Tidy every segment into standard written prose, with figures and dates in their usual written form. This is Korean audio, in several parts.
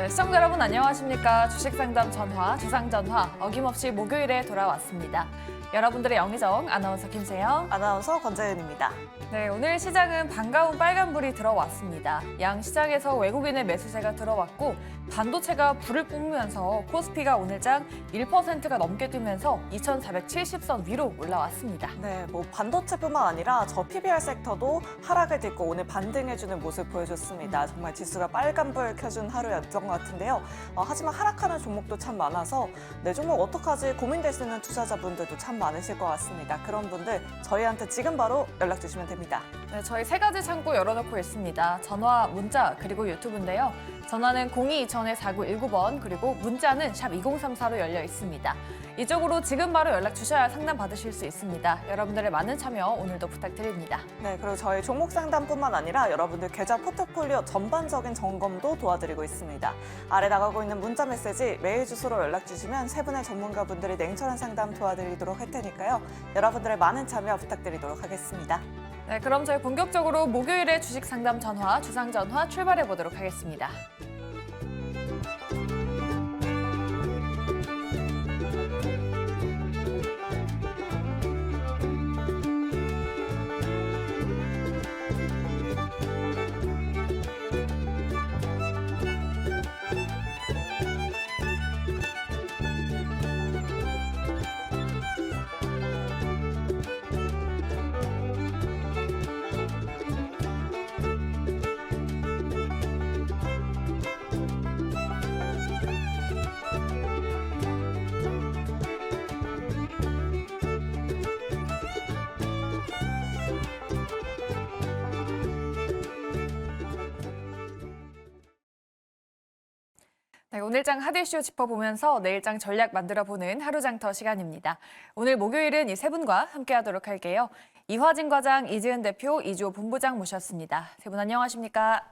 네, 시청자 여러분 안녕하십니까. 주식상담 전화, 주상전화 어김없이 목요일에 돌아왔습니다. 여러분들의 영의정 아나운서 김세영, 아나운서 권재은입니다. 네, 오늘 시장은 반가운 빨간불이 들어왔습니다. 양 시장에서 외국인의 매수세가 들어왔고 반도체가 불을 뿜으면서 코스피가 오늘장 1%가 넘게 뛰면서 2,470선 위로 올라왔습니다. 네, 반도체뿐만 아니라 저 PBR 섹터도 하락을 딛고 오늘 반등해주는 모습 보여줬습니다. 정말 지수가 빨간불 켜준 하루였던 것 같은데요. 하지만 하락하는 종목도 참 많아서 내 종목 어떡하지 고민될 수 있는 투자자분들도 참 많으실 것 같습니다. 그런 분들 저희한테 지금 바로 연락 주시면 됩니다. 네, 저희 세 가지 창구 열어놓고 있습니다. 전화, 문자, 그리고 유튜브인데요. 전화는 02-2000-4919번, 그리고 문자는 샵 2034로 열려 있습니다. 이쪽으로 지금 바로 연락 주셔야 상담 받으실 수 있습니다. 여러분들의 많은 참여 오늘도 부탁드립니다. 네, 그리고 저희 종목 상담뿐만 아니라 여러분들 계좌 포트폴리오 전반적인 점검도 도와드리고 있습니다. 아래 나가고 있는 문자 메시지 메일 주소로 연락 주시면 세 분의 전문가분들이 냉철한 상담 도와드리도록 할 테니까요. 여러분들의 많은 참여 부탁드리도록 하겠습니다. 네, 그럼 저희 본격적으로 목요일의 주식 상담 전화, 주상 전화 출발해 보도록 하겠습니다. 네, 오늘장 핫이슈 짚어보면서 내일장 전략 만들어보는 하루장터 시간입니다. 오늘 목요일은 이 세 분과 함께하도록 할게요. 이화진 과장, 이지은 대표, 이주호 본부장 모셨습니다. 세 분 안녕하십니까?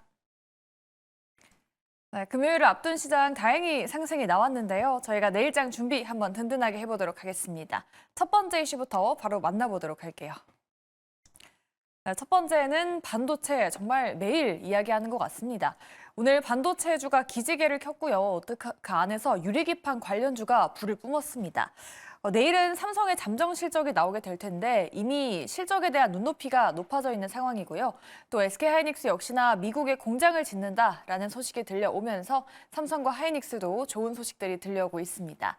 네, 금요일을 앞둔 시장 다행히 상승이 나왔는데요. 저희가 내일장 준비 한번 든든하게 해보도록 하겠습니다. 첫 번째 이슈부터 바로 만나보도록 할게요. 네, 첫 번째는 반도체, 정말 매일 이야기하는 것 같습니다. 오늘 반도체주가 기지개를 켰고요. 그 안에서 유리기판 관련주가 불을 뿜었습니다. 내일은 삼성의 잠정 실적이 나오게 될 텐데 이미 실적에 대한 눈높이가 높아져 있는 상황이고요. 또 SK하이닉스 역시나 미국에 공장을 짓는다라는 소식이 들려오면서 삼성과 하이닉스도 좋은 소식들이 들려오고 있습니다.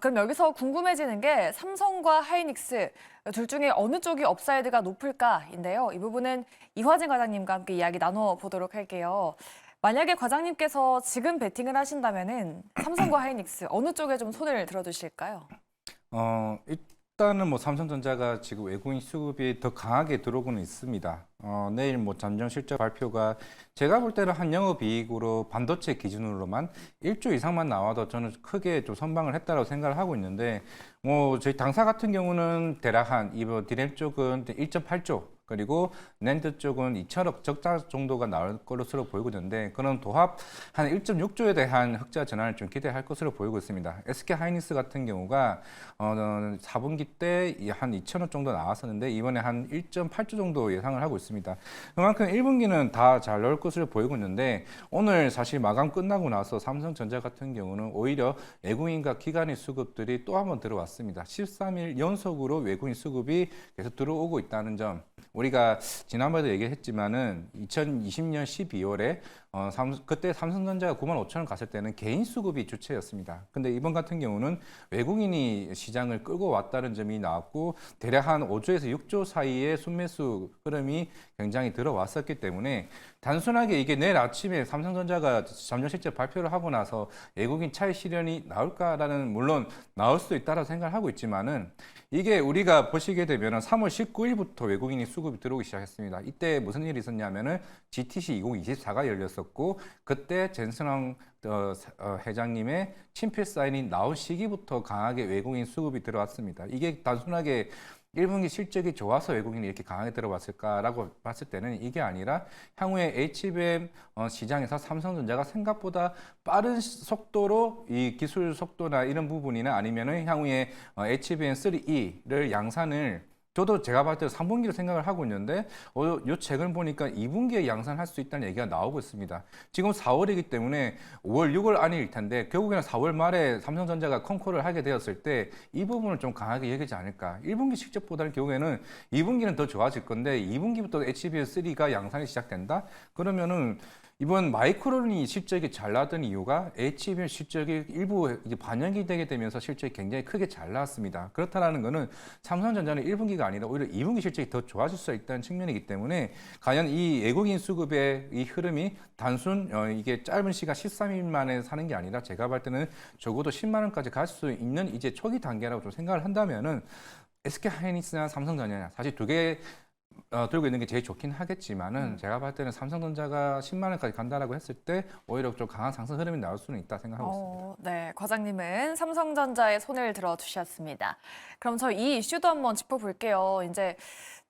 그럼 여기서 궁금해지는 게 삼성과 하이닉스 둘 중에 어느 쪽이 업사이드가 높을까인데요. 이 부분은 이화진 과장님과 함께 이야기 나눠보도록 할게요. 만약에 과장님께서 지금 베팅을 하신다면은 삼성과 하이닉스 어느 쪽에 좀 손을 들어두실까요? 일단은 삼성전자가 지금 외국인 수급이 더 강하게 들어오고는 있습니다. 내일 잠정 실적 발표가 제가 볼 때는 한 영업이익으로 반도체 기준으로만 1조 이상만 나와도 저는 크게 좀 선방을 했다고 생각을 하고 있는데 저희 당사 같은 경우는 대략 이번 디램 쪽은 1.8조 그리고 낸드 쪽은 2천억 적자 정도가 나올 것으로 보이고 있는데 그런 도합 한 1.6조에 대한 흑자 전환을 좀 기대할 것으로 보이고 있습니다. SK 하이닉스 같은 경우가 4분기 때 한 2천억 정도 나왔었는데 이번에 한 1.8조 정도 예상을 하고 있습니다. 그만큼 1분기는 다 잘 나올 것으로 보이고 있는데 오늘 사실 마감 끝나고 나서 삼성전자 같은 경우는 오히려 외국인과 기관의 수급들이 또 한번 들어왔습니다. 13일 연속으로 외국인 수급이 계속 들어오고 있다는 점. 우리가 지난번에도 얘기했지만은 2020년 12월에 그때 삼성전자가 95,000원 갔을 때는 개인 수급이 주체였습니다. 근데 이번 같은 경우는 외국인이 시장을 끌고 왔다는 점이 나왔고 대략 한 5조에서 6조 사이의 순매수 흐름이 굉장히 들어왔었기 때문에 단순하게 이게 내일 아침에 삼성전자가 잠정 실적 발표를 하고 나서 외국인 차익 실현이 나올까라는 물론 나올 수도 있다고 생각을 하고 있지만은 이게 우리가 보시게 되면 3월 19일부터 외국인이 수급이 들어오기 시작했습니다. 이때 무슨 일이 있었냐면은 GTC 2024가 열렸었고 그때 젠슨왕 회장님의 친필 사인이 나온 시기부터 강하게 외국인 수급이 들어왔습니다. 이게 단순하게 1분기 실적이 좋아서 외국인이 이렇게 강하게 들어왔을까라고 봤을 때는 이게 아니라 향후에 HBM 시장에서 삼성전자가 생각보다 빠른 속도로 이 기술 속도나 이런 부분이나 아니면은 향후에 HBM3E를 양산을 저도 제가 봤을 때 3분기로 생각을 하고 있는데 요 책을 보니까 2분기에 양산할 수 있다는 얘기가 나오고 있습니다. 지금 4월이기 때문에 5월, 6월 안일 텐데 결국에는 4월 말에 삼성전자가 컨콜을 하게 되었을 때 이 부분을 좀 강하게 여기지 않을까. 1분기 실적보다는 결국에는 2분기는 더 좋아질 건데 2분기부터 HBM3가 양산이 시작된다? 그러면은 이번 마이크론이 실적이 잘 나왔던 이유가 HBM 실적이 일부 이제 반영이 되게 되면서 실적이 굉장히 크게 잘 나왔습니다. 그렇다라는 것은 삼성전자는 1분기가 아니라 오히려 2분기 실적이 더 좋아질 수 있다는 측면이기 때문에 과연 이 외국인 수급의 이 흐름이 단순 이게 짧은 시간 13일 만에 사는 게 아니라 제가 볼 때는 적어도 10만 원까지 갈 수 있는 이제 초기 단계라고 좀 생각을 한다면은 SK하이닉스나 삼성전자냐 사실 두 개 들고 있는 게 제일 좋긴 하겠지만은 제가 봤을 때는 삼성전자가 10만 원까지 간다라고 했을 때 오히려 좀 강한 상승 흐름이 나올 수는 있다 생각하고 있습니다. 네, 과장님은 삼성전자에 손을 들어주셨습니다. 그럼 저 이 이슈도 한번 짚어볼게요. 이제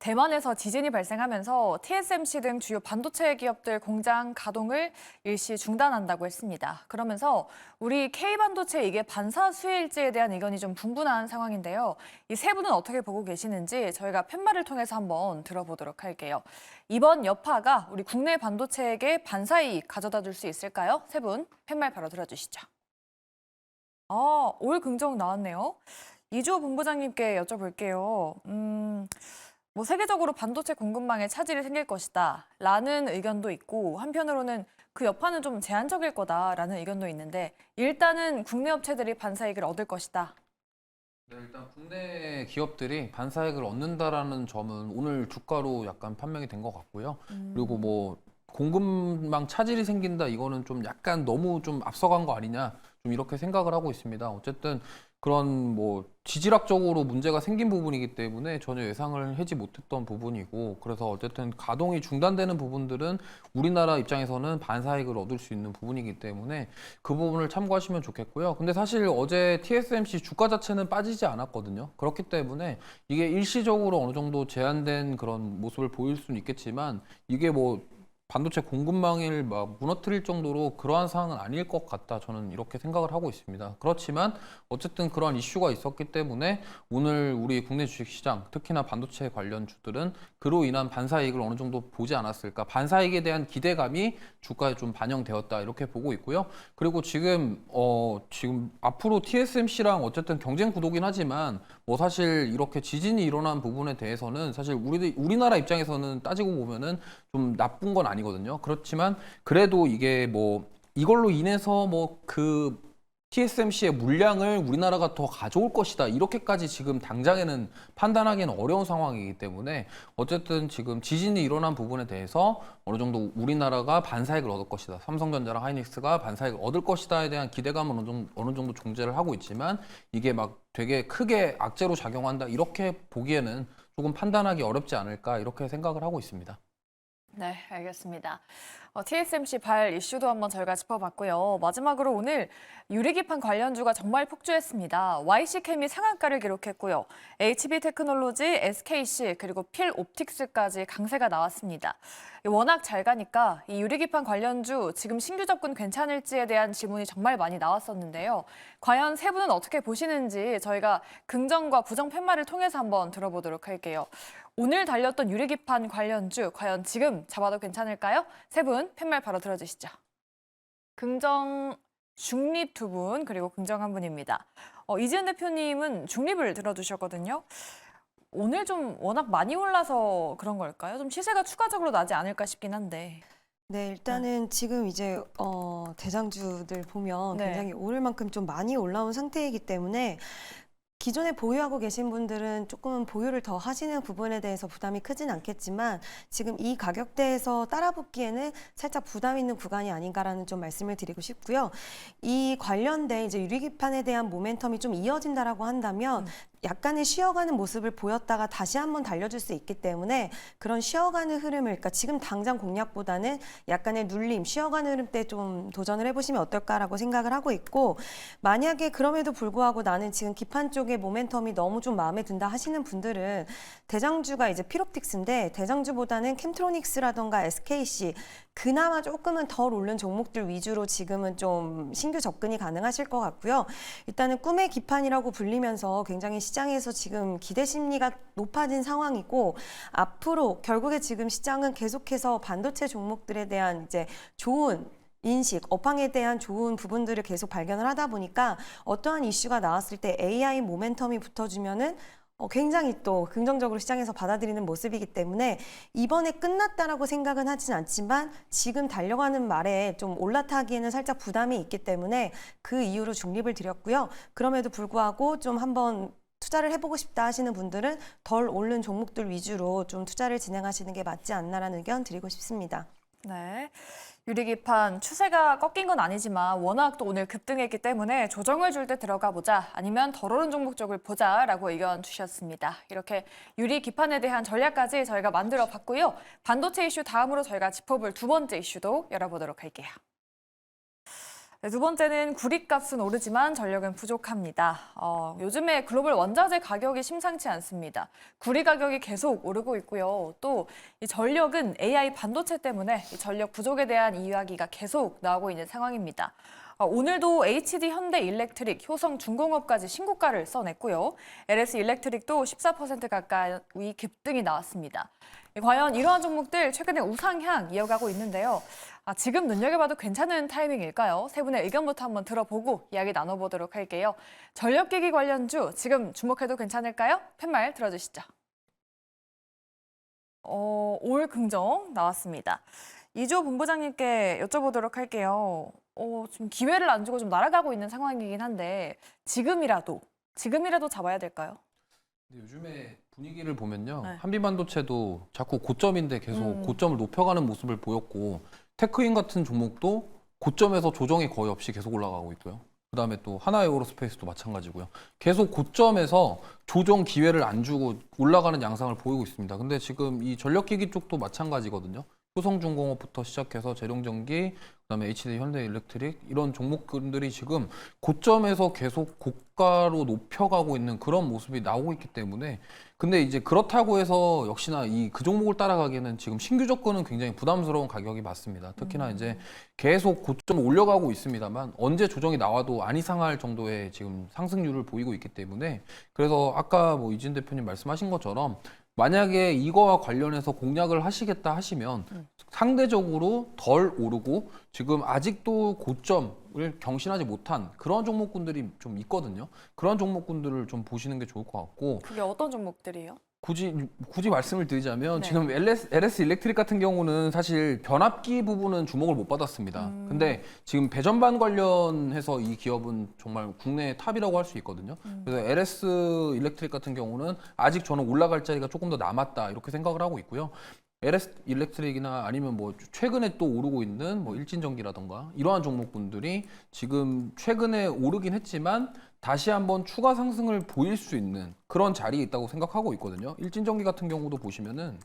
대만에서 지진이 발생하면서 TSMC 등 주요 반도체 기업들 공장 가동을 일시 중단한다고 했습니다. 그러면서 우리 K반도체 이게 반사 수혜일지에 대한 의견이 좀 분분한 상황인데요. 이 세 분은 어떻게 보고 계시는지 저희가 팻말을 통해서 한번 들어보도록 할게요. 이번 여파가 우리 국내 반도체에게 반사 이익 가져다 줄 수 있을까요? 세 분 팻말 바로 들어주시죠. 올 긍정 나왔네요. 이주호 본부장님께 여쭤볼게요. 뭐 세계적으로 반도체 공급망에 차질이 생길 것이다 라는 의견도 있고 한편으로는 그 여파는 좀 제한적일 거다라는 의견도 있는데 일단은 국내 업체들이 반사이익을 얻을 것이다. 네, 일단 국내 기업들이 반사이익을 얻는다라는 점은 오늘 주가로 약간 판명이 된 것 같고요. 그리고 뭐 공급망 차질이 생긴다 이거는 좀 약간 너무 좀 앞서간 거 아니냐 좀 이렇게 생각을 하고 있습니다. 어쨌든 그런 뭐 지질학적으로 문제가 생긴 부분이기 때문에 전혀 예상을 하지 못했던 부분이고 그래서 어쨌든 가동이 중단되는 부분들은 우리나라 입장에서는 반사이익을 얻을 수 있는 부분이기 때문에 그 부분을 참고하시면 좋겠고요. 근데 사실 어제 TSMC 주가 자체는 빠지지 않았거든요. 그렇기 때문에 이게 일시적으로 어느 정도 제한된 그런 모습을 보일 수는 있겠지만 이게 뭐 반도체 공급망을 막 무너뜨릴 정도로 그러한 상황은 아닐 것 같다. 저는 이렇게 생각을 하고 있습니다. 그렇지만 어쨌든 그러한 이슈가 있었기 때문에 오늘 우리 국내 주식시장, 특히나 반도체 관련 주들은 그로 인한 반사이익을 어느 정도 보지 않았을까. 반사이익에 대한 기대감이 주가에 좀 반영되었다. 이렇게 보고 있고요. 그리고 지금 앞으로 TSMC랑 어쨌든 경쟁 구도긴 하지만 뭐 사실 이렇게 지진이 일어난 부분에 대해서는 사실 우리나라 입장에서는 따지고 보면은 좀 나쁜 건 아니거든요. 그렇지만 그래도 이게 뭐 이걸로 인해서 뭐 그 TSMC의 물량을 우리나라가 더 가져올 것이다. 이렇게까지 지금 당장에는 판단하기는 어려운 상황이기 때문에 어쨌든 지금 지진이 일어난 부분에 대해서 어느 정도 우리나라가 반사이익을 얻을 것이다. 삼성전자랑 하이닉스가 반사이익을 얻을 것이다에 대한 기대감은 어느 정도 존재를 하고 있지만 이게 막 되게 크게 악재로 작용한다. 이렇게 보기에는 조금 판단하기 어렵지 않을까 이렇게 생각을 하고 있습니다. 네, 알겠습니다. TSMC 발 이슈도 한번 저희가 짚어봤고요. 마지막으로 오늘 유리기판 관련주가 정말 폭주했습니다. YC캠이 상한가를 기록했고요. HB테크놀로지, SKC 그리고 필옵틱스까지 강세가 나왔습니다. 워낙 잘 가니까 이 유리기판 관련주 지금 신규 접근 괜찮을지에 대한 질문이 정말 많이 나왔었는데요. 과연 세 분은 어떻게 보시는지 저희가 긍정과 부정 팻말을 통해서 한번 들어보도록 할게요. 오늘 달렸던 유리기판 관련주 과연 지금 잡아도 괜찮을까요? 세 분 팻말 바로 들어주시죠. 긍정 중립 두 분 그리고 긍정 한 분입니다. 이지은 대표님은 중립을 들어주셨거든요. 오늘 좀 워낙 많이 올라서 그런 걸까요? 좀 시세가 추가적으로 나지 않을까 싶긴 한데. 네, 일단은 지금 이제 대장주들 보면 네. 굉장히 오를 만큼 좀 많이 올라온 상태이기 때문에 기존에 보유하고 계신 분들은 조금은 보유를 더 하시는 부분에 대해서 부담이 크진 않겠지만 지금 이 가격대에서 따라붙기에는 살짝 부담 있는 구간이 아닌가라는 좀 말씀을 드리고 싶고요. 이 관련된 이제 유리기판에 대한 모멘텀이 좀 이어진다라고 한다면 약간의 쉬어가는 모습을 보였다가 다시 한번 달려줄 수 있기 때문에 그런 쉬어가는 흐름을 그러니까 지금 당장 공략보다는 약간의 눌림, 쉬어가는 흐름 때 좀 도전을 해보시면 어떨까라고 생각을 하고 있고 만약에 그럼에도 불구하고 나는 지금 기판 쪽의 모멘텀이 너무 좀 마음에 든다 하시는 분들은 대장주가 이제 필옵틱스인데 대장주보다는 캠트로닉스라던가 SKC 그나마 조금은 덜 오른 종목들 위주로 지금은 좀 신규 접근이 가능하실 것 같고요. 일단은 꿈의 기판이라고 불리면서 굉장히 시장에서 지금 기대 심리가 높아진 상황이고 앞으로 결국에 지금 시장은 계속해서 반도체 종목들에 대한 이제 좋은 인식, 업황에 대한 좋은 부분들을 계속 발견을 하다 보니까 어떠한 이슈가 나왔을 때 AI 모멘텀이 붙어주면은 굉장히 또 긍정적으로 시장에서 받아들이는 모습이기 때문에 이번에 끝났다라고 생각은 하진 않지만 지금 달려가는 말에 좀 올라타기에는 살짝 부담이 있기 때문에 그 이유로 중립을 드렸고요. 그럼에도 불구하고 좀 한번 투자를 해보고 싶다 하시는 분들은 덜 오른 종목들 위주로 좀 투자를 진행하시는 게 맞지 않나라는 의견 드리고 싶습니다. 네. 유리기판 추세가 꺾인 건 아니지만 워낙 또 오늘 급등했기 때문에 조정을 줄 때 들어가 보자 아니면 덜 오른 종목 쪽을 보자라고 의견 주셨습니다. 이렇게 유리기판에 대한 전략까지 저희가 만들어 봤고요. 반도체 이슈 다음으로 저희가 짚어볼 두 번째 이슈도 열어보도록 할게요. 네, 두 번째는 구리값은 오르지만 전력은 부족합니다. 요즘에 글로벌 원자재 가격이 심상치 않습니다. 구리 가격이 계속 오르고 있고요. 또 이 전력은 AI 반도체 때문에 이 전력 부족에 대한 이야기가 계속 나오고 있는 상황입니다. 오늘도 HD 현대일렉트릭, 효성중공업까지 신고가를 써냈고요. LS 일렉트릭도 14% 가까이 급등이 나왔습니다. 과연 이러한 종목들 최근에 우상향 이어가고 있는데요. 지금 눈여겨봐도 괜찮은 타이밍일까요? 세 분의 의견부터 한번 들어보고 이야기 나눠보도록 할게요. 전력기기 관련주 지금 주목해도 괜찮을까요? 팻말 들어주시죠. 올 긍정 나왔습니다. 이주호 본부장님께 여쭤보도록 할게요. 지금 기회를 안 주고 좀 날아가고 있는 상황이긴 한데 지금이라도 잡아야 될까요? 근데 요즘에 분위기를 보면요. 네. 한비반도체도 자꾸 고점인데 계속 고점을 높여가는 모습을 보였고 테크인 같은 종목도 고점에서 조정이 거의 없이 계속 올라가고 있고요. 그다음에 또 하나에어로스페이스도 마찬가지고요. 계속 고점에서 조정 기회를 안 주고 올라가는 양상을 보이고 있습니다. 근데 지금 이 전력기기 쪽도 마찬가지거든요. 효성중공업부터 시작해서 재룡전기, 그다음에 HD 현대일렉트릭 이런 종목들이 지금 고점에서 계속 고가로 높여가고 있는 그런 모습이 나오고 있기 때문에 근데 이제 그렇다고 해서 역시나 그 종목을 따라가기에는 지금 신규 접근은 굉장히 부담스러운 가격이 맞습니다. 특히나 이제 계속 고점을 올려가고 있습니다만 언제 조정이 나와도 안 이상할 정도의 지금 상승률을 보이고 있기 때문에 그래서 아까 뭐 이진 대표님 말씀하신 것처럼 만약에 이거와 관련해서 공략을 하시겠다 하시면 상대적으로 덜 오르고 지금 아직도 고점을 경신하지 못한 그런 종목군들이 좀 있거든요. 그런 종목군들을 좀 보시는 게 좋을 것 같고 그게 어떤 종목들이에요? 굳이 말씀을 드리자면 네. 지금 LS 일렉트릭 같은 경우는 사실 변압기 부분은 주목을 못 받았습니다. 근데 지금 배전반 관련해서 이 기업은 정말 국내 탑이라고 할 수 있거든요. 그래서 LS 일렉트릭 같은 경우는 아직 저는 올라갈 자리가 조금 더 남았다 이렇게 생각을 하고 있고요. LS 일렉트릭이나 아니면 뭐 최근에 또 오르고 있는 뭐 일진전기라던가 이러한 종목군들이 지금 최근에 오르긴 했지만 다시 한번 추가 상승을 보일 수 있는 그런 자리에 있다고 생각하고 있거든요. 일진전기 같은 경우도 보시면은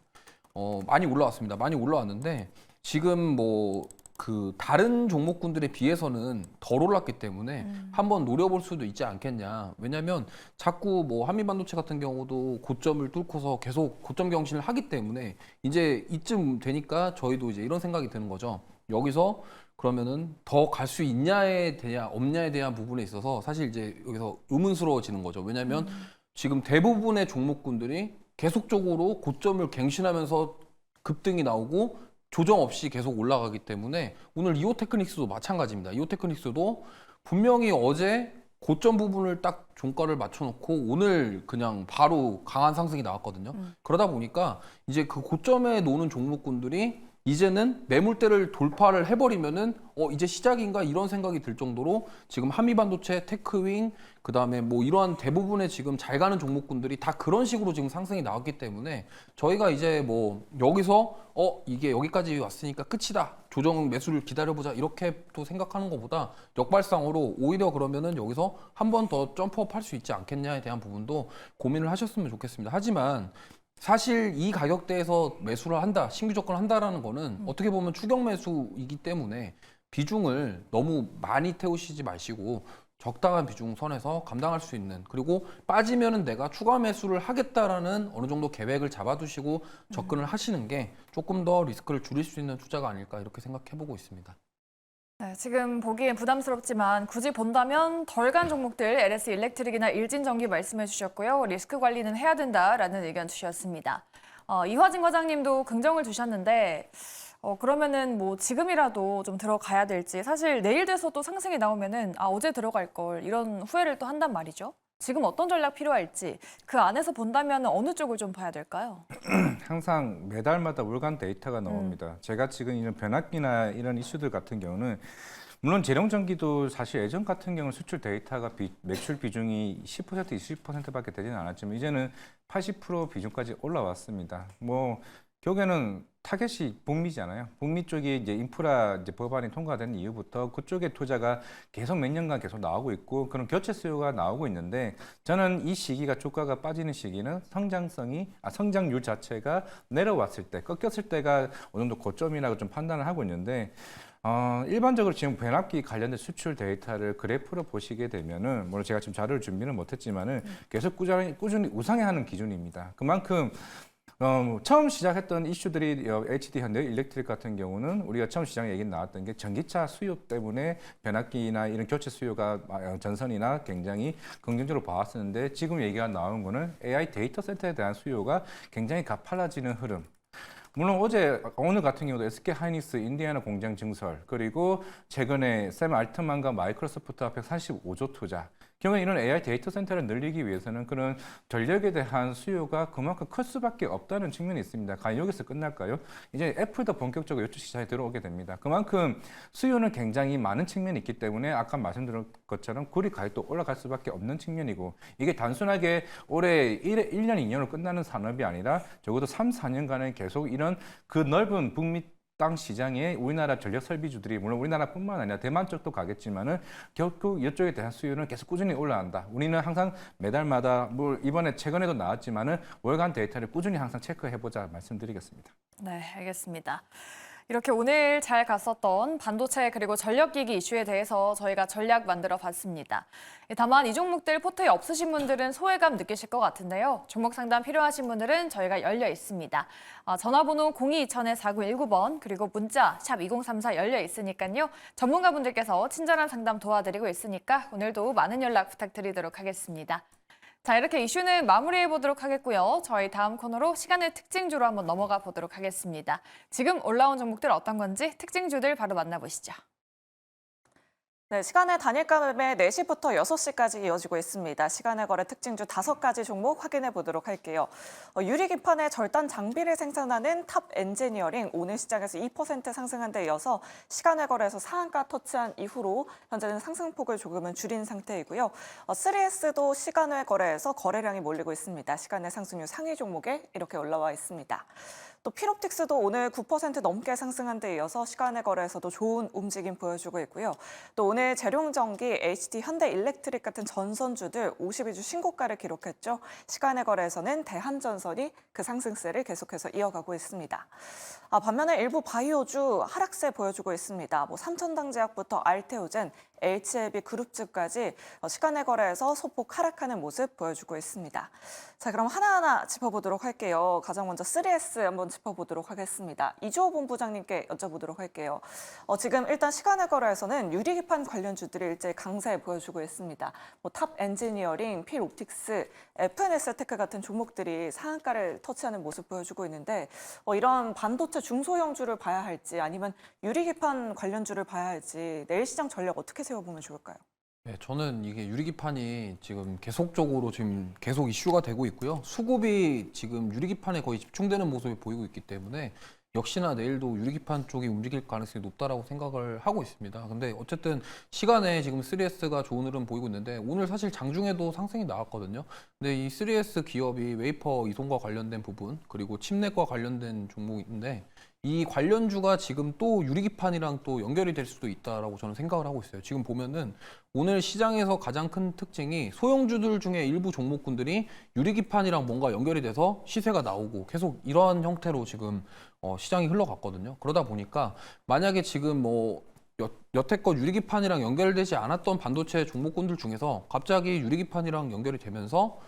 많이 올라왔습니다. 많이 올라왔는데 지금 뭐 그 다른 종목군들에 비해서는 덜 올랐기 때문에 한번 노려볼 수도 있지 않겠냐. 왜냐하면 자꾸 뭐 한미반도체 같은 경우도 고점을 뚫고서 계속 고점 경신을 하기 때문에 이제 이쯤 되니까 저희도 이제 이런 생각이 드는 거죠. 여기서 그러면은 더 갈 수 있냐에 대한 없냐에 대한 부분에 있어서 사실 이제 여기서 의문스러워지는 거죠. 왜냐하면 지금 대부분의 종목군들이 계속적으로 고점을 갱신하면서 급등이 나오고 조정 없이 계속 올라가기 때문에 오늘 이오테크닉스도 마찬가지입니다. 이오테크닉스도 분명히 어제 고점 부분을 딱 종가를 맞춰놓고 오늘 그냥 바로 강한 상승이 나왔거든요. 그러다 보니까 이제 그 고점에 노는 종목군들이 이제는 매물대를 돌파를 해버리면은 이제 시작인가 이런 생각이 들 정도로 지금 한미반도체, 테크윙, 그다음에 뭐 이러한 대부분의 지금 잘 가는 종목군들이 다 그런 식으로 지금 상승이 나왔기 때문에 저희가 이제 뭐 여기서 이게 여기까지 왔으니까 끝이다. 조정 매수를 기다려보자 이렇게 또 생각하는 것보다 역발상으로 오히려 그러면은 여기서 한 번 더 점프업 할 수 있지 않겠냐에 대한 부분도 고민을 하셨으면 좋겠습니다. 하지만 사실 이 가격대에서 매수를 한다, 신규 접근을 한다라는 거는 어떻게 보면 추격 매수이기 때문에 비중을 너무 많이 태우시지 마시고 적당한 비중 선에서 감당할 수 있는 그리고 빠지면은 내가 추가 매수를 하겠다라는 어느 정도 계획을 잡아두시고 접근을 하시는 게 조금 더 리스크를 줄일 수 있는 투자가 아닐까 이렇게 생각해보고 있습니다. 네, 지금 보기엔 부담스럽지만 굳이 본다면 덜 간 종목들 LS 일렉트릭이나 일진전기 말씀해 주셨고요. 리스크 관리는 해야 된다라는 의견 주셨습니다. 이화진 과장님도 긍정을 주셨는데 그러면은 뭐 지금이라도 좀 들어가야 될지 사실 내일 돼서 또 상승이 나오면은 어제 들어갈 걸 이런 후회를 또 한단 말이죠. 지금 어떤 전략 필요할지 그 안에서 본다면 어느 쪽을 좀 봐야 될까요? 항상 매달마다 월간 데이터가 나옵니다. 제가 지금 이런 변압기나 이런 이슈들 같은 경우는 물론 재룡전기도 사실 예전 같은 경우는 수출 데이터가 매출 비중이 10% 20%밖에 되지는 않았지만 이제는 80% 비중까지 올라왔습니다. 뭐 결국에는 타겟이 북미잖아요. 북미 쪽이 이제 인프라 이제 법안이 통과된 이후부터 그쪽에 투자가 계속 몇 년간 계속 나오고 있고 그런 교체 수요가 나오고 있는데 저는 이 시기가 주가가 빠지는 시기는 성장률 자체가 내려왔을 때, 꺾였을 때가 어느 정도 고점이라고 좀 판단을 하고 있는데 일반적으로 지금 변압기 관련된 수출 데이터를 그래프로 보시게 되면은, 물론 제가 지금 자료를 준비는 못했지만은 계속 꾸준히 우상향하는 기준입니다. 그만큼 처음 시작했던 이슈들이 HD 현대 일렉트릭 같은 경우는 우리가 처음 시장에 얘기 나왔던 게 전기차 수요 때문에 변압기나 이런 교체 수요가 전선이나 굉장히 긍정적으로 봐왔었는데 지금 얘기가 나온 거는 AI 데이터 센터에 대한 수요가 굉장히 가팔라지는 흐름. 물론 오늘 같은 경우도 SK 하이닉스 인디애나 공장 증설, 그리고 최근에 샘 알트만과 마이크로소프트 앞에 45조 투자. 결국에 이런 AI 데이터 센터를 늘리기 위해서는 그런 전력에 대한 수요가 그만큼 클 수밖에 없다는 측면이 있습니다. 과연 여기서 끝날까요? 이제 애플도 본격적으로 이쪽 시장에 들어오게 됩니다. 그만큼 수요는 굉장히 많은 측면이 있기 때문에 아까 말씀드린 것처럼 굴이 가격도 올라갈 수밖에 없는 측면이고, 이게 단순하게 올해 1년, 2년으로 끝나는 산업이 아니라 적어도 3, 4년간은 계속 이런 그 넓은 북미 땅 시장에 우리나라 전력 설비주들이, 물론 우리나라뿐만 아니라 대만 쪽도 가겠지만은 결국 이쪽에 대한 수요는 계속 꾸준히 올라간다. 우리는 항상 매달마다 이번에 최근에도 나왔지만은 월간 데이터를 꾸준히 항상 체크해보자 말씀드리겠습니다. 네, 알겠습니다. 이렇게 오늘 잘 갔었던 반도체 그리고 전력기기 이슈에 대해서 저희가 전략 만들어 봤습니다. 다만 이 종목들 포트에 없으신 분들은 소외감 느끼실 것 같은데요. 종목 상담 필요하신 분들은 저희가 열려 있습니다. 전화번호 02-2000-4919번 그리고 문자 샵 2034 열려 있으니까요. 전문가분들께서 친절한 상담 도와드리고 있으니까 오늘도 많은 연락 부탁드리도록 하겠습니다. 자, 이렇게 이슈는 마무리해 보도록 하겠고요. 저희 다음 코너로 시간의 특징주로 한번 넘어가 보도록 하겠습니다. 지금 올라온 종목들 어떤 건지 특징주들 바로 만나보시죠. 네, 시간의 단일가 매매 4시부터 6시까지 이어지고 있습니다. 시간의 거래 특징주 5가지 종목 확인해 보도록 할게요. 유리기판의 절단 장비를 생산하는 탑 엔지니어링 오늘 시장에서 2% 상승한 데 이어서 시간의 거래에서 상한가 터치한 이후로 현재는 상승폭을 조금은 줄인 상태이고요. 3S도 시간의 거래에서 거래량이 몰리고 있습니다. 시간의 상승률 상위 종목에 이렇게 올라와 있습니다. 또 필옵틱스도 오늘 9% 넘게 상승한 데 이어서 시간의 거래에서도 좋은 움직임 보여주고 있고요. 또 오늘 재룡전기, HD 현대 일렉트릭 같은 전선주들 52주 신고가를 기록했죠. 시간의 거래에서는 대한전선이 그 상승세를 계속해서 이어가고 있습니다. 반면에 일부 바이오주 하락세 보여주고 있습니다. 삼천당제약부터 알테오젠, HLB 그룹주까지 시간의 거래에서 소폭 하락하는 모습 보여주고 있습니다. 자, 그럼 하나하나 짚어보도록 할게요. 가장 먼저 3S 한번 짚어보도록 하겠습니다. 이주호 본부장님께 여쭤보도록 할게요. 지금 일단 시간의 거래에서는 유리기판 관련주들이 일제히 강세 보여주고 있습니다. 탑 엔지니어링, 필옵틱스, FNS테크 같은 종목들이 상한가를 터치하는 모습 보여주고 있는데 이런 반도체 중소형주를 봐야 할지 아니면 유리기판 관련주를 봐야 할지 내일 시장 전략 어떻게 세워보면 좋을까요? 네, 저는 이게 유리기판이 지금 계속적으로 계속 이슈가 되고 있고요. 수급이 지금 유리기판에 거의 집중되는 모습이 보이고 있기 때문에 역시나 내일도 유리기판 쪽이 움직일 가능성이 높다라고 생각을 하고 있습니다. 근데 어쨌든 시간에 지금 3S가 좋은 흐름 보이고 있는데 오늘 사실 장중에도 상승이 나왔거든요. 근데 이 3S 기업이 웨이퍼 이송과 관련된 부분 그리고 칩넷과 관련된 종목인데 이 관련주가 지금 또 유리기판이랑 또 연결이 될 수도 있다라고 저는 생각을 하고 있어요. 지금 보면은 오늘 시장에서 가장 큰 특징이 소형주들 중에 일부 종목군들이 유리기판이랑 뭔가 연결이 돼서 시세가 나오고 계속 이러한 형태로 지금 시장이 흘러갔거든요. 그러다 보니까 만약에 지금 여태껏 유리기판이랑 연결되지 않았던 반도체 종목군들 중에서 갑자기 유리기판이랑 연결이 되면서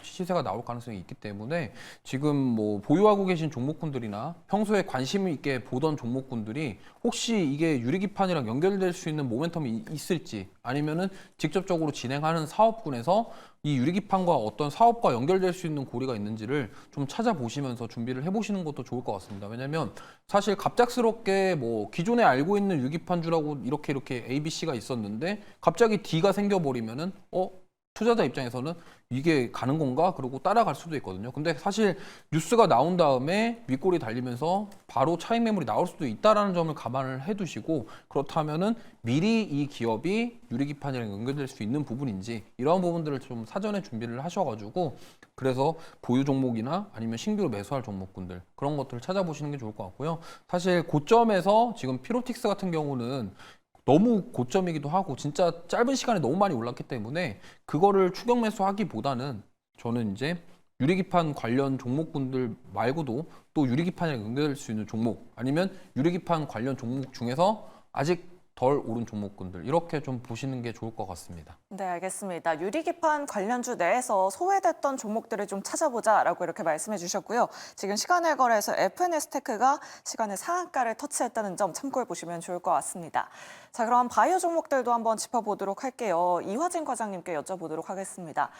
시세가 나올 가능성이 있기 때문에 지금 뭐 보유하고 계신 종목군들이나 평소에 관심 있게 보던 종목군들이 혹시 이게 유리기판이랑 연결될 수 있는 모멘텀이 있을지 아니면은 직접적으로 진행하는 사업군에서 이 유리기판과 어떤 사업과 연결될 수 있는 고리가 있는지를 좀 찾아보시면서 준비를 해보시는 것도 좋을 것 같습니다. 왜냐하면 사실 갑작스럽게 뭐 기존에 알고 있는 유리기판주라고 이렇게 A, B, C가 있었는데 갑자기 D가 생겨버리면은 투자자 입장에서는 이게 가는 건가? 그러고 따라갈 수도 있거든요. 근데 사실 뉴스가 나온 다음에 윗골이 달리면서 바로 차익 매물이 나올 수도 있다라는 점을 감안을 해두시고 그렇다면은 미리 이 기업이 유리기판이랑 연결될 수 있는 부분인지 이러한 부분들을 좀 사전에 준비를 하셔가지고 그래서 보유 종목이나 아니면 신규로 매수할 종목군들 그런 것들을 찾아보시는 게 좋을 것 같고요. 사실 고점에서 지금 피로틱스 같은 경우는 너무 고점이기도 하고 진짜 짧은 시간에 너무 많이 올랐기 때문에 그거를 추격 매수하기보다는 저는 이제 유리기판 관련 종목군들 말고도 또 유리기판이랑 연결될 수 있는 종목 아니면 유리기판 관련 종목 중에서 아직 덜 오른 종목군들 이렇게 좀 보시는 게 좋을 것 같습니다. 네, 알겠습니다. 유리기판 관련주 내에서 소외됐던 종목들을 좀 찾아보자라고 이렇게 말씀해 주셨고요. 지금 시간을 거래해서 FNS테크가 시간의 상한가를 터치했다는 점 참고해 보시면 좋을 것 같습니다. 자, 그럼 바이오 종목들도 한번 짚어보도록 할게요. 이화진 과장님께 여쭤보도록 하겠습니다.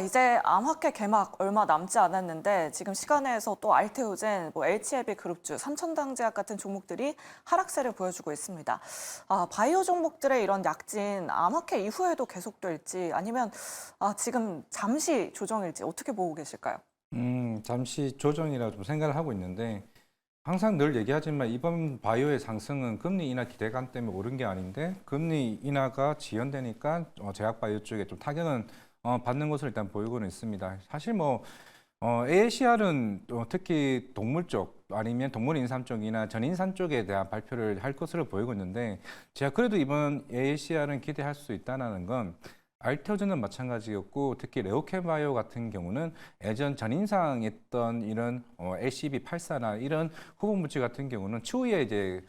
이제 암학회 개막 얼마 남지 않았는데 지금 시간에서 또 알테오젠, HLB 그룹주, 삼천당제약 같은 종목들이 하락세를 보여주고 있습니다. 바이오 종목들의 이런 약진 암학회 이후에도 계속될지 아니면 지금 잠시 조정일지 어떻게 보고 계실까요? 잠시 조정이라고 좀 생각을 하고 있는데 항상 늘 얘기하지만 이번 바이오의 상승은 금리 인하 기대감 때문에 오른 게 아닌데 금리 인하가 지연되니까 제약 바이오 쪽에 좀 타격은 받는 것으로 일단 보이고는 있습니다. 사실 AACR은 특히 동물 쪽 아니면 동물인삼 쪽이나 전인삼 쪽에 대한 발표를 할 것으로 보이고 있는데 제가 그래도 이번 AACR은 기대할 수 있다는 건 알테오젠은 마찬가지였고 특히 레오케바이오 같은 경우는 예전 전인상 했던 이런 LCB84나 이런 후보 물질 같은 경우는 추후에 이제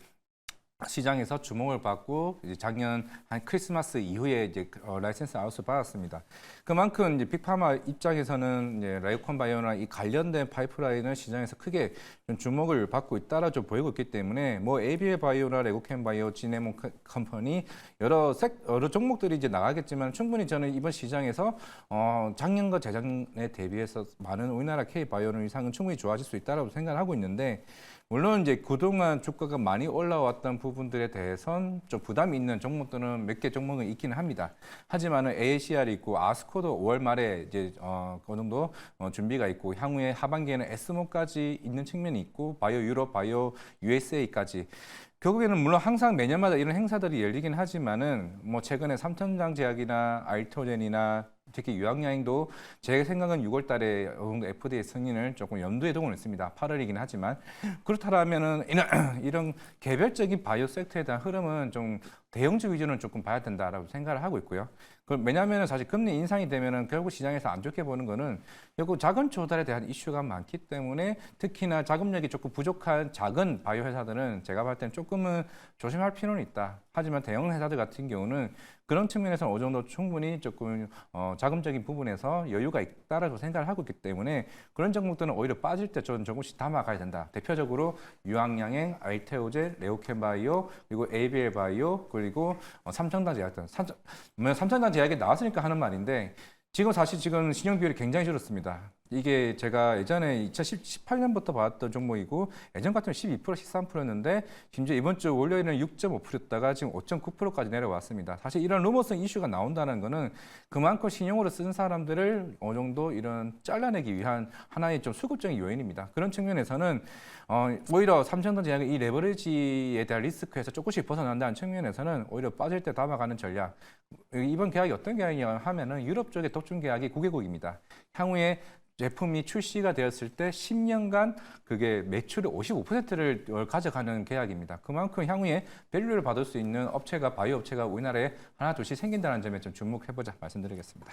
시장에서 주목을 받고 이제 작년 한 크리스마스 이후에 이제 라이센스 아웃을 받았습니다. 그만큼 이제 빅파마 입장에서는 이제 레오콘바이오나 이 관련된 파이프라인을 시장에서 크게 좀 주목을 받고 있다라 좀 보이고 있기 때문에 ABL 바이오나 레오콘바이오, 지네몬 컴퍼니 여러 종목들이 이제 나가겠지만 충분히 저는 이번 시장에서 작년과 재작년에 대비해서 많은 우리나라 K 바이오는 이상은 충분히 좋아질 수 있다라고 생각을 하고 있는데. 물론 이제 그동안 주가가 많이 올라왔던 부분들에 대해선 좀 부담이 있는 종목들은 몇 개 종목은 있기는 합니다. 하지만은 AACR이 있고 아스코도 5월 말에 이제 그 정도 준비가 있고 향후에 하반기에는 에스모까지 있는 측면이 있고 바이오 유럽, 바이오 USA까지. 결국에는 물론 항상 매년마다 이런 행사들이 열리긴 하지만은 최근에 삼천장제약이나 알테오젠이나 특히 유황야행도 제 생각은 6월 달에 어느 정도 FDA 승인을 조금 염두에 두고는 있습니다. 8월이긴 하지만 그렇다면은 이런 개별적인 바이오 섹터에 대한 흐름은 좀 대형주 위주는 조금 봐야 된다라고 생각을 하고 있고요. 왜냐하면 사실 금리 인상이 되면은 결국 시장에서 안 좋게 보는 거는 결국 자금 조달에 대한 이슈가 많기 때문에 특히나 자금력이 조금 부족한 작은 바이오 회사들은 제가 봤을 때는 조금은 조심할 필요는 있다. 하지만 대형 회사들 같은 경우는 그런 측면에서 어느 정도 충분히 조금 자금적인 부분에서 여유가 있다라고 생각을 하고 있기 때문에 그런 종목들은 오히려 빠질 때 저는 조금씩 담아가야 된다. 대표적으로 유황양행, 알테오젠, 레오켄바이오, 그리고 ABL 바이오, 그리고 삼천당제약 등 삼천당제약이 나왔으니까 하는 말인데 지금 사실 신용 비율이 굉장히 줄었습니다. 이게 제가 예전에 2018년부터 봤던 종목이고 예전 같으면 12%, 13%였는데 심지어 이번 주 월요일에는 6.5%였다가 지금 5.9%까지 내려왔습니다. 사실 이런 루머성 이슈가 나온다는 거는 그만큼 신용으로 쓴 사람들을 어느 정도 이런 잘라내기 위한 하나의 좀 수급적인 요인입니다. 그런 측면에서는 오히려 삼천전제약의 이 레버리지에 대한 리스크에서 조금씩 벗어난다는 측면에서는 오히려 빠질 때 담아가는 전략. 이번 계약이 어떤 계약이냐 하면은 유럽 쪽의 독점 계약이 9개국입니다. 향후에 제품이 출시가 되었을 때 10년간 그게 매출의 55%를 가져가는 계약입니다. 그만큼 향후에 밸류를 받을 수 있는 업체가 바이오 업체가 우리나라에 하나 둘씩 생긴다는 점에 좀 주목해보자 말씀드리겠습니다.